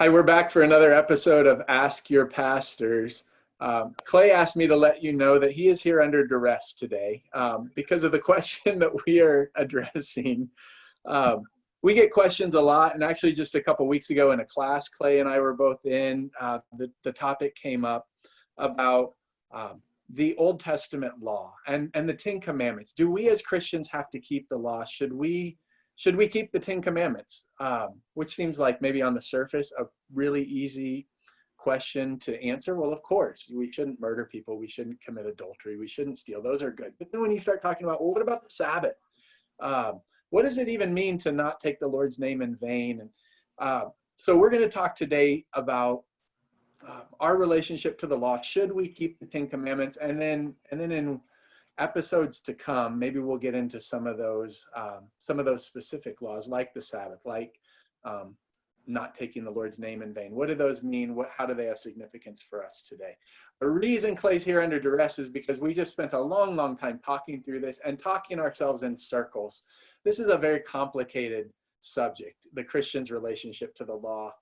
Hi, we're back for another episode of Ask Your Pastors. Clay asked me to let you know that he is here under duress today because of the question that we are addressing. We get questions a lot, and actually just a couple weeks ago in a class Clay and I were both in, the topic came up about the Old Testament law and the Ten Commandments. Do we as Christians have to keep the law? Should we keep the Ten Commandments? Which seems like maybe on the surface a really easy question to answer. Well, of course, we shouldn't murder people. We shouldn't commit adultery. We shouldn't steal. Those are good. But then when you start talking about, well, what about the Sabbath? What does it even mean to not take the Lord's name in vain? And so we're going to talk today about our relationship to the law. Should we keep the Ten Commandments? And then in episodes to come, maybe we'll get into some of those specific laws, like the Sabbath, like not taking the Lord's name in vain. What do those mean? How do they have significance for us today? The reason Clay's here under duress is because we just spent a long time talking through this and talking ourselves in circles. This is a very complicated subject, the Christian's relationship to the law.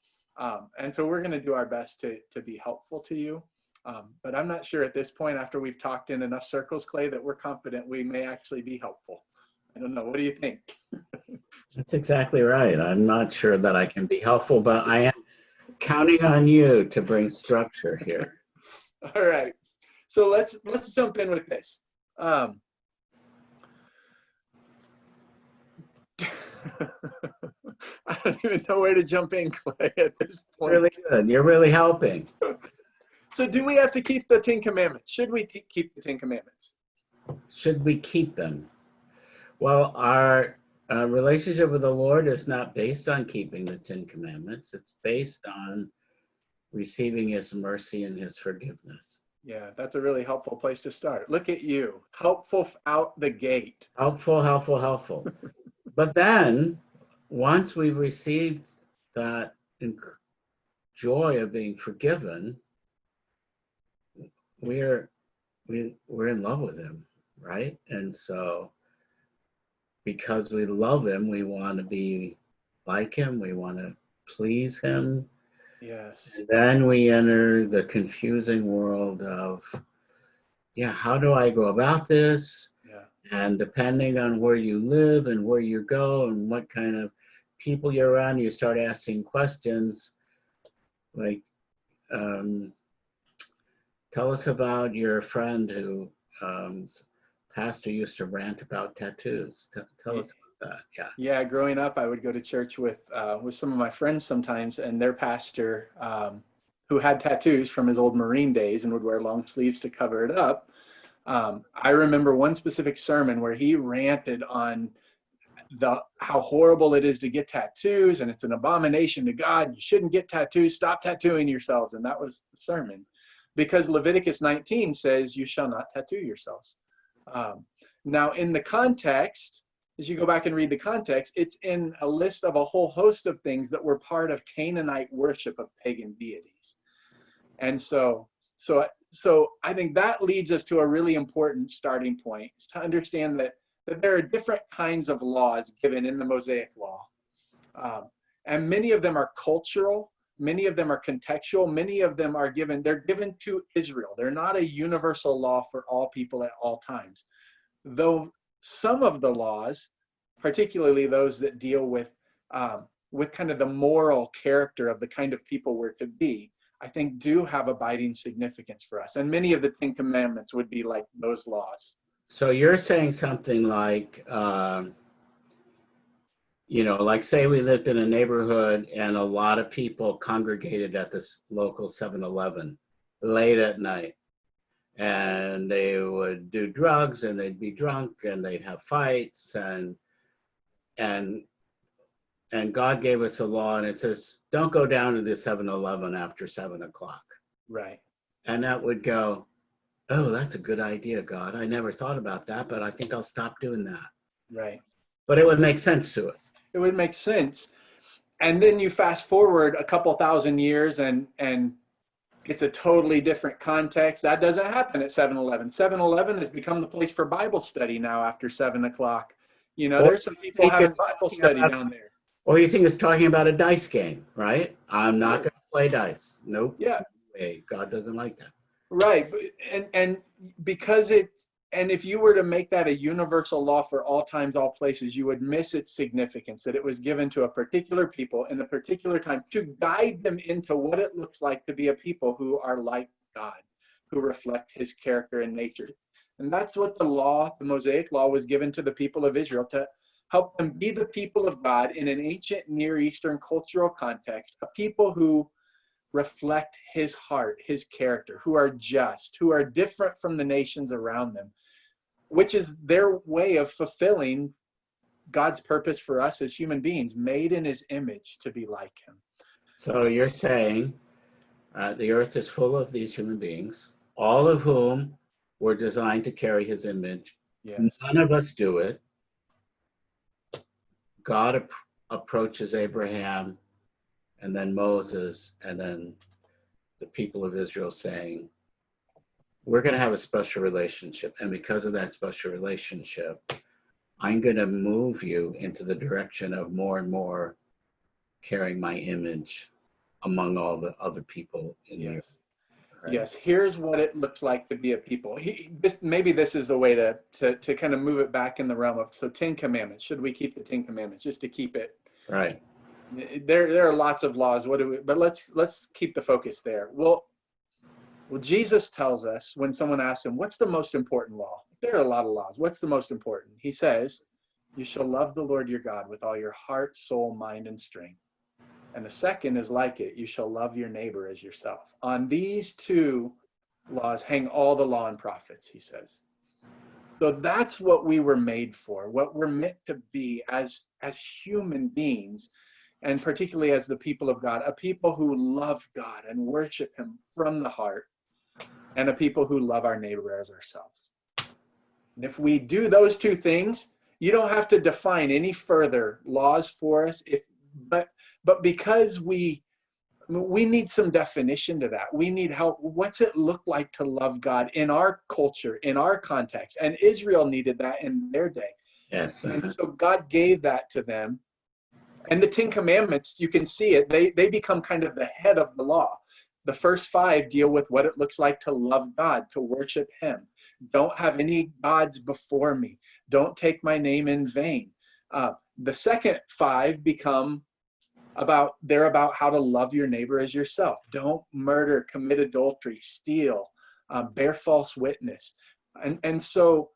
And so we're going to do our best to be helpful to you. But I'm not sure at this point, after we've talked in enough circles, Clay, that we're confident we may actually be helpful. I don't know. What do you think? That's exactly right. I'm not sure that I can be helpful, but I am counting on you to bring structure here. All right. So let's jump in with this. I don't even know where to jump in, Clay, at this point. Really good. You're really helping. So do we have to keep the Ten Commandments? Should we keep the Ten Commandments? Should we keep them? Well, our relationship with the Lord is not based on keeping the Ten Commandments. It's based on receiving His mercy and His forgiveness. Yeah, that's a really helpful place to start. Look at you. Helpful out the gate. Helpful. But then, once we've received that joy of being forgiven, we're in love with Him, right? And so, because we love Him, we want to be like Him. We want to please Him. Yes. And then we enter the confusing world of, how do I go about this? Yeah. And depending on where you live and where you go and what kind of people you're around, you start asking questions like, tell us about your friend who pastor used to rant about tattoos. Tell us about that. Yeah, growing up, I would go to church with some of my friends sometimes, and their pastor, who had tattoos from his old Marine days and would wear long sleeves to cover it up. I remember one specific sermon where he ranted on how horrible it is to get tattoos, and it's an abomination to God. You shouldn't get tattoos. Stop tattooing yourselves. And that was the sermon, because Leviticus 19 says you shall not tattoo yourselves. Now, in the context, as you go back and read the context, it's in a list of a whole host of things that were part of Canaanite worship of pagan deities. And so I think that leads us to a really important starting point, is to understand that there are different kinds of laws given in the Mosaic law. And many of them are cultural. Many of them are contextual. Many of them are they're given to Israel. They're not a universal law for all people at all times. Though some of the laws, particularly those that deal with kind of the moral character of the kind of people we're to be, I think do have abiding significance for us. And many of the Ten Commandments would be like those laws. So you're saying something like, like say we lived in a neighborhood and a lot of people congregated at this local 7-Eleven late at night, and they would do drugs and they'd be drunk and they'd have fights, and God gave us a law, and it says, don't go down to the 7-Eleven after 7 o'clock. Right. And that would go, oh, that's a good idea, God. I never thought about that, but I think I'll stop doing that. Right. But it would make sense to us. It would make sense. And then you fast forward a couple thousand years and it's a totally different context. That doesn't happen at 7-Eleven. 7-Eleven has become the place for Bible study now after 7 o'clock. There's some people having Bible study down there. Or you think it's talking about a dice game, right? I'm not going to play dice. Nope. Yeah, Way. God doesn't like that. right. And because and if you were to make that a universal law for all times, all places, you would miss its significance, that it was given to a particular people in a particular time to guide them into what it looks like to be a people who are like God, who reflect his character and nature. And that's what the law, the Mosaic law, was given to the people of Israel, to help them be the people of God in an ancient Near Eastern cultural context, a people who reflect his heart, his character, who are just, who are different from the nations around them, which is their way of fulfilling God's purpose for us as human beings, made in his image to be like him. So you're saying the earth is full of these human beings, all of whom were designed to carry his image. Yes. None of us do it. God approaches Abraham and then Moses and then the people of Israel saying, we're going to have a special relationship. And because of that special relationship, I'm going to move you into the direction of more and more carrying my image among all the other people in the earth. Right? Yes, here's what it looks like to be a people. Maybe this is the way to kind of move it back in the realm of, so 10 commandments. Should we keep the 10 commandments just to keep it? Right. There are lots of laws. But let's keep the focus there. Well, Jesus tells us when someone asks him, what's the most important law? There are a lot of laws. What's the most important? He says, you shall love the Lord your God with all your heart, soul, mind, and strength. And the second is like it. You shall love your neighbor as yourself. On these two laws hang all the law and prophets, he says. So that's what we were made for, what we're meant to be as human beings, and particularly as the people of God, a people who love God and worship him from the heart, and a people who love our neighbor as ourselves. And if we do those two things, you don't have to define any further laws for us. But because we need some definition to that. We need help. What's it look like to love God in our culture, in our context? And Israel needed that in their day. Yes. And so God gave that to them. And the 10 Commandments, you can see it, they become kind of the head of the law. The first 5 deal with what it looks like to love God, to worship him. Don't have any gods before me. Don't take my name in vain. The second 5 become about how to love your neighbor as yourself. Don't murder, commit adultery, steal, bear false witness. And so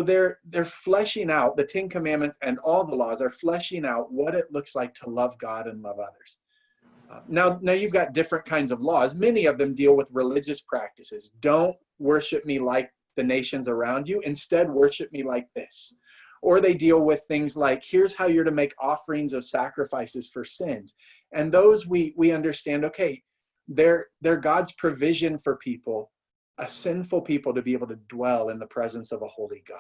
they're fleshing out, the 10 Commandments and all the laws are fleshing out what it looks like to love God and love others. Now you've got different kinds of laws. Many of them deal with religious practices. Don't worship me like the nations around you. Instead, worship me like this. Or they deal with things like, here's how you're to make offerings of sacrifices for sins. And those we understand, okay, they're God's provision for people, a sinful people, to be able to dwell in the presence of a holy God.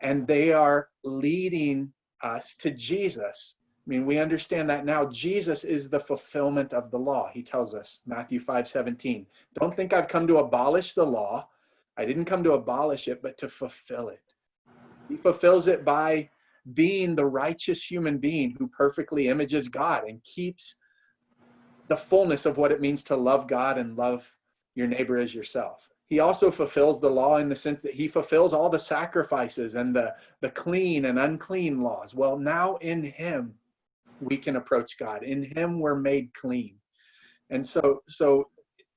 And they are leading us to Jesus. I mean, we understand that now. Jesus is the fulfillment of the law. He tells us, Matthew 5:17, don't think I've come to abolish the law. I didn't come to abolish it, but to fulfill it. He fulfills it by being the righteous human being who perfectly images God and keeps the fullness of what it means to love God and love your neighbor as yourself. He also fulfills the law in the sense that he fulfills all the sacrifices and the clean and unclean laws. Well, now in him, we can approach God. In him, we're made clean. And so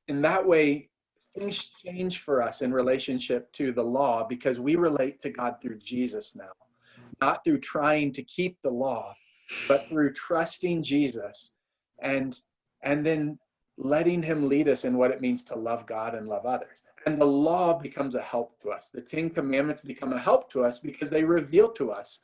in that way, things change for us in relationship to the law, because we relate to God through Jesus now, not through trying to keep the law, but through trusting Jesus and then letting him lead us in what it means to love God and love others. And the law becomes a help to us. The 10 Commandments become a help to us because they reveal to us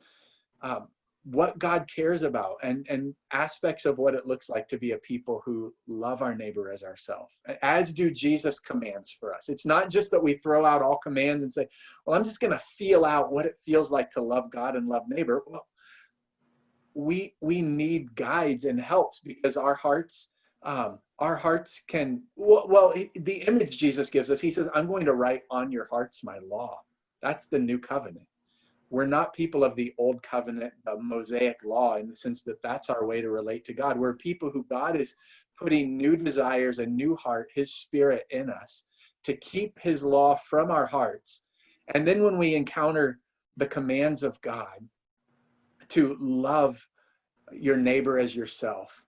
what God cares about and aspects of what it looks like to be a people who love our neighbor as ourselves, as do Jesus' commands for us. It's not just that we throw out all commands and say, well, I'm just going to feel out what it feels like to love God and love neighbor. Well, we need guides and helps, because our hearts can, the image Jesus gives us, he says, I'm going to write on your hearts my law. That's the new covenant. We're not people of the old covenant, the Mosaic law, in the sense that that's our way to relate to God. We're people who God is putting new desires, a new heart, his spirit in us to keep his law from our hearts. And then when we encounter the commands of God to love your neighbor as yourself,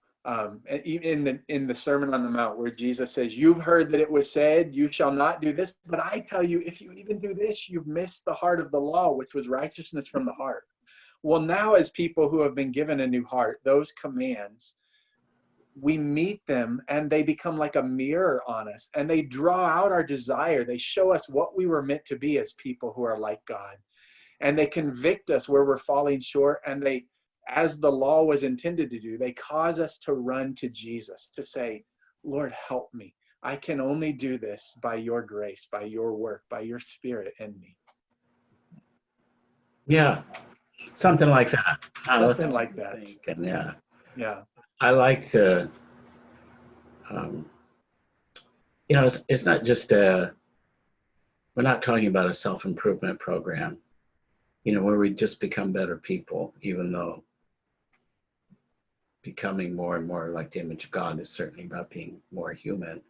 in the Sermon on the Mount, where Jesus says, you've heard that it was said, you shall not do this, but I tell you, if you even do this, you've missed the heart of the law, which was righteousness from the heart. Well, now as people who have been given a new heart, those commands, we meet them and they become like a mirror on us, and they draw out our desire. They show us what we were meant to be as people who are like God. And they convict us where we're falling short, and they, as the law was intended to do, they cause us to run to Jesus, to say, Lord, help me. I can only do this by your grace, by your work, by your spirit in me. Yeah, something like that. Something like that. Thinking, yeah. Yeah. I like to, it's not just we're not talking about a self-improvement program, where we just become better people, even though becoming more and more like the image of God is certainly about being more human.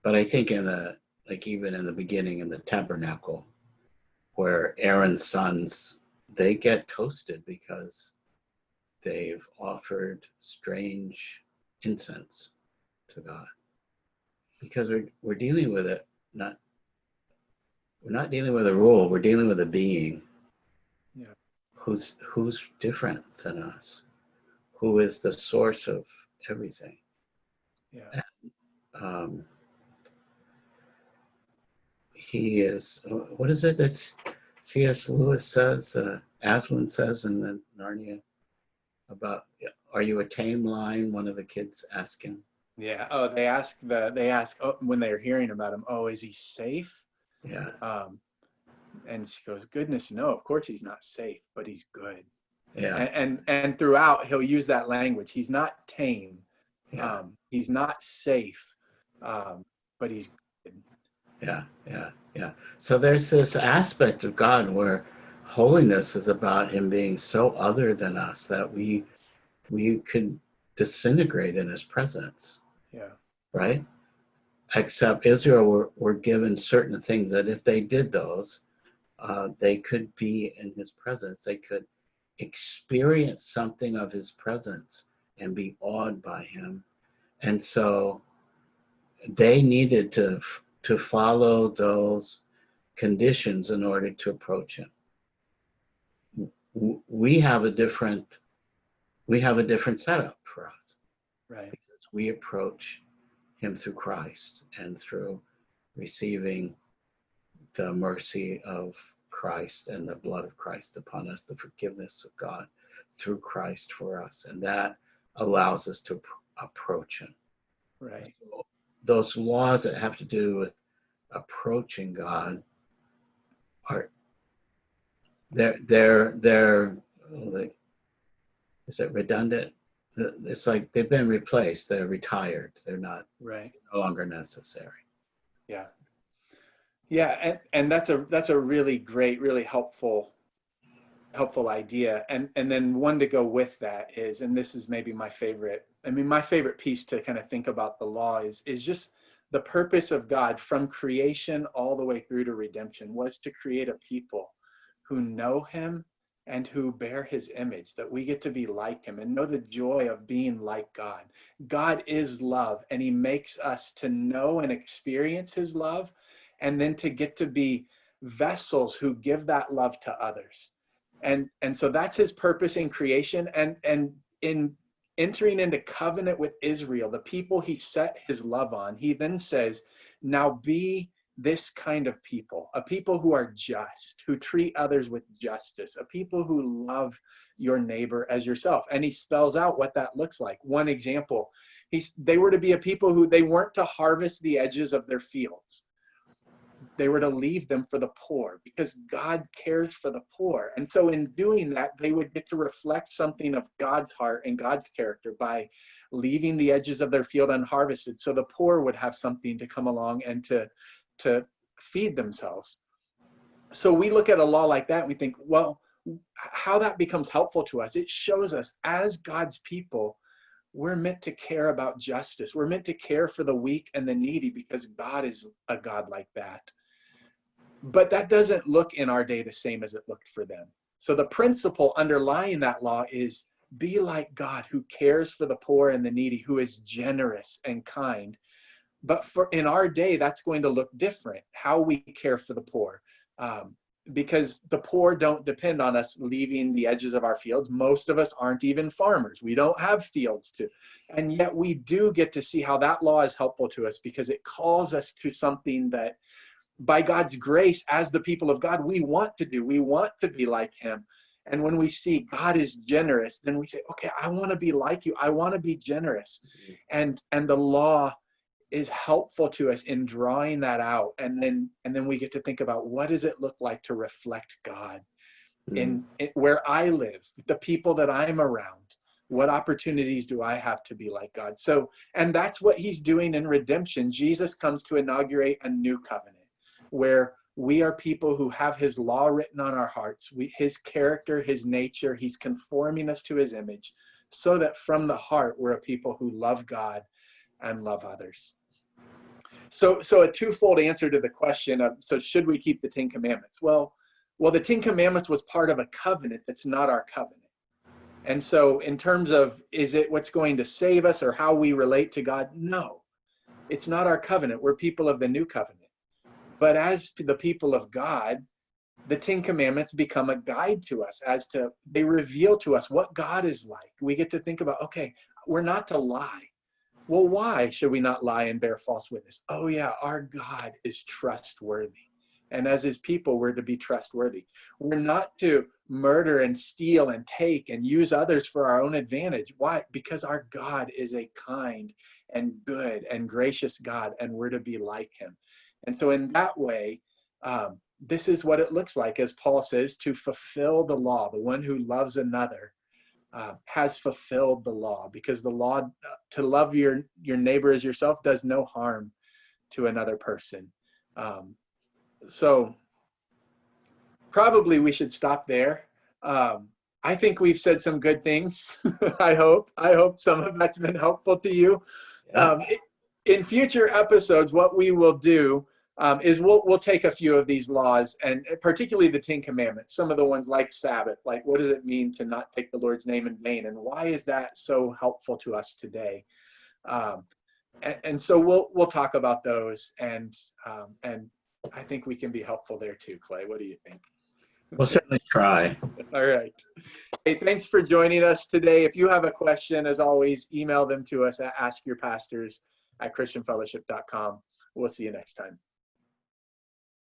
But I think even in the beginning in the tabernacle, where Aaron's sons, they get toasted because they've offered strange incense to God. Because we're dealing with it, we're not dealing with a rule, we're dealing with a being who's different than us, who is the source of everything. Yeah. And, he is, what is it that C.S. Lewis says, Aslan says in the Narnia about, are you a tame lion? One of the kids ask him. Yeah. Oh, they ask when they're hearing about him, oh, is he safe? Yeah. And she goes, goodness, no, of course he's not safe, but he's good. Yeah. And throughout he'll use that language. He's not tame. Yeah. He's not safe, but he's good. Yeah. So there's this aspect of God where holiness is about him being so other than us that we could disintegrate in his presence. Yeah. Right? Except Israel were given certain things that if they did those, they could be in his presence. They could experience something of his presence and be awed by him. And so they needed to follow those conditions in order to approach him. We have a different setup for us. Right. Because we approach him through Christ and through receiving the mercy of Christ and the blood of Christ upon us, the forgiveness of God through Christ for us. And that allows us to approach him. Right. So those laws that have to do with approaching God are, they're like, is it redundant? It's like they've been replaced. They're retired. They're not Right. no longer necessary. Yeah. Yeah, and that's a really great, really helpful idea. And then one to go with that is, and this is maybe my favorite piece to kind of think about the law is just the purpose of God from creation all the way through to redemption was to create a people who know him and who bear his image, that we get to be like him and know the joy of being like God. God is love, and he makes us to know and experience his love, and then to get to be vessels who give that love to others. And so that's his purpose in creation. And in entering into covenant with Israel, the people he set his love on, he then says, now be this kind of people, a people who are just, who treat others with justice, a people who love your neighbor as yourself. And he spells out what that looks like. One example, they were to be a people who, they weren't to harvest the edges of their fields. They were to leave them for the poor, because God cares for the poor. And so in doing that, they would get to reflect something of God's heart and God's character by leaving the edges of their field unharvested, so the poor would have something to come along and to feed themselves. So we look at a law like that and we think, well, how that becomes helpful to us, it shows us as God's people, we're meant to care about justice. We're meant to care for the weak and the needy because God is a God like that. But that doesn't look in our day the same as it looked for them. So the principle underlying that law is be like God, who cares for the poor and the needy, who is generous and kind. But in our day, that's going to look different, how we care for the poor. Because the poor don't depend on us leaving the edges of our fields. Most of us aren't even farmers. We don't have fields to. And yet we do get to see how that law is helpful to us because it calls us to something that by God's grace, as the people of God, we want to do. We want to be like him. And when we see God is generous, then we say, okay, I want to be like you. I want to be generous. And the law is helpful to us in drawing that out. And then we get to think about, what does it look like to reflect God in where I live, the people that I'm around? What opportunities do I have to be like God? So, and that's what he's doing in redemption. Jesus comes to inaugurate a new covenant where we are people who have his law written on our hearts, his character, his nature. He's conforming us to his image so that from the heart, we're a people who love God and love others. So a twofold answer to the question of, so should we keep the 10 Commandments? Well, the 10 Commandments was part of a covenant that's not our covenant. And so in terms of, is it what's going to save us or how we relate to God? No, it's not our covenant. We're people of the new covenant. But as to the people of God, the 10 Commandments become a guide to us as to, they reveal to us what God is like. We get to think about, okay, we're not to lie. Well, why should we not lie and bear false witness? Oh yeah, our God is trustworthy. And as his people, we're to be trustworthy. We're not to murder and steal and take and use others for our own advantage. Why? Because our God is a kind and good and gracious God, and we're to be like him. And so in that way, this is what it looks like, as Paul says, to fulfill the law. The one who loves another has fulfilled the law, because the law, to love your neighbor as yourself, does no harm to another person. So probably we should stop there. I think we've said some good things. I hope some of that's been helpful to you. In future episodes, what we will do is we'll take a few of these laws, and particularly the 10 Commandments, some of the ones like Sabbath, like what does it mean to not take the Lord's name in vain, and why is that so helpful to us today? And so we'll talk about those, and I think we can be helpful there too, Clay. What do you think? We'll certainly try. All right. Hey, thanks for joining us today. If you have a question, as always, email them to us at askyourpastors@christianfellowship.com. We'll see you next time.